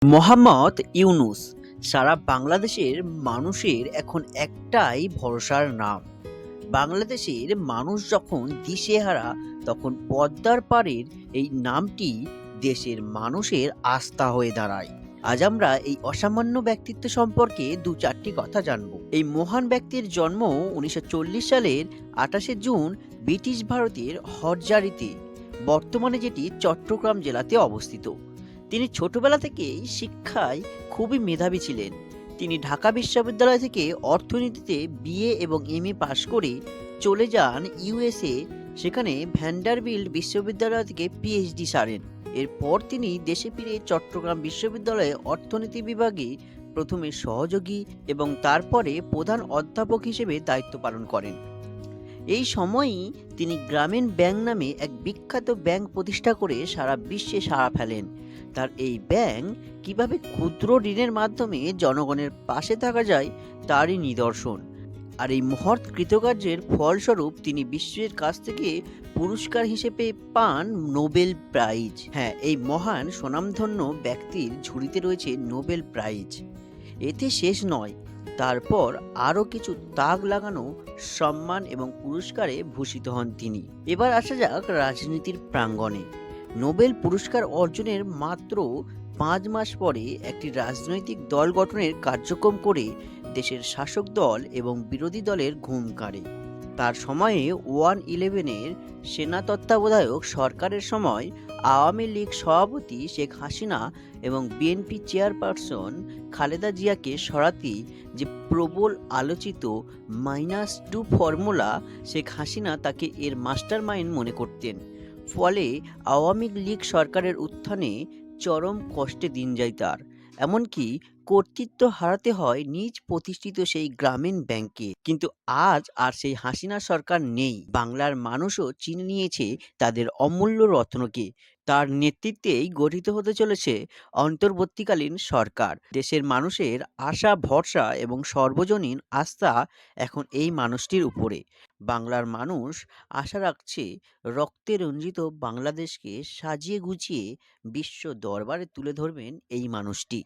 মোহাম্মদ ইউনূস সারা বাংলাদেশের মানুষের এখন একটাই ভরসার নাম। বাংলাদেশের মানুষ যখন দিশেহারা তখন পদ্মার পাড়ের এই নামটি দেশের মানুষের আস্থা হয়ে দাঁড়ায়। আজ আমরা এই অসামান্য ব্যক্তিত্ব সম্পর্কে দু চারটি কথা জানব। এই মহান ব্যক্তির জন্ম 1940 সালের 28শে জুন ব্রিটিশ ভারতের হরজারিতে, বর্তমানে যেটি চট্টগ্রাম জেলাতে অবস্থিত। তিনি ছোটবেলা থেকেই শিক্ষায় খুবই মেধাবী ছিলেন। তিনি ঢাকা বিশ্ববিদ্যালয় থেকে অর্থনীতিতে বিএ এবং এমএ পাশ করে চলে যান ইউএসএ। সেখানে ভ্যান্ডারবিল্ট বিশ্ববিদ্যালয় থেকে পিএইচডি সারেন। এরপর তিনি দেশে ফিরে চট্টগ্রাম বিশ্ববিদ্যালয়ে অর্থনীতি বিভাগে প্রথমে সহযোগী এবং তারপরে প্রধান অধ্যাপক হিসেবে দায়িত্ব পালন করেন। এই সময়ই তিনি গ্রামীণ ব্যাংক নামে এক বিখ্যাত ব্যাংক প্রতিষ্ঠা করে সারা বিশ্বে সাড়া ফেলেন। তার এই ব্যাংক কিভাবে ক্ষুদ্র ঋণের মাধ্যমে জনগণের পাশে থাকা যায় তারই নিদর্শন। আর এই মহৎ কৃতকার্যের ফলস্বরূপ তিনি বিশ্বের কাছ থেকে পুরস্কার হিসেবে পান নোবেল প্রাইজ। হ্যাঁ, এই মহান স্বনামধন্য ব্যক্তির ঝুড়িতে রয়েছে নোবেল প্রাইজ। এতে শেষ নয়, তারপর আরও কিছু তাক লাগানো সম্মান এবং পুরস্কারে ভূষিত হন তিনি। এবার আসা যাক রাজনীতির প্রাঙ্গণে। নোবেল পুরস্কার অর্জনের মাত্র 5 মাস পরে একটি রাজনৈতিক দল গঠনের কার্যক্রম করে দেশের শাসক দল এবং বিরোধী দলের ঘুম কাড়ে। তার সময়ে 1-11-এর সেনা তত্ত্বাবধায়ক সরকারের সময় আওয়ামী লীগ সভাপতি শেখ হাসিনা এবং বিএনপি চেয়ারপারসন খালেদা জিয়াকে সরাতে যে প্রবল আলোচিত -2 ফর্মুলা, শেখ হাসিনা তাকে এর মাস্টার মাইন্ড মনে করতেন। ফলে আওয়ামী লীগ সরকারের উত্থানে চরম কষ্টে দিন যায় তার। এমনকি কর্তৃত্ব হারাতে হয় নিজ প্রতিষ্ঠিত সেই গ্রামীণ ব্যাংকে। কিন্তু আজ আর সেই হাসিনা সরকার নেই। বাংলার মানুষও চিনে নিয়েছে তাদের অমূল্য রত্নকে। তার নেতৃত্বেই গঠিত হতে চলেছে অন্তর্বর্তীকালীন সরকার। দেশের মানুষের আশা ভরসা এবং সর্বজনীন আস্থা এখন এই মানুষটির উপরে। বাংলার মানুষ আশা রাখছে রক্তে রঞ্জিত বাংলাদেশকে সাজিয়ে গুছিয়ে বিশ্ব দরবারে তুলে ধরবেন এই মানুষটি।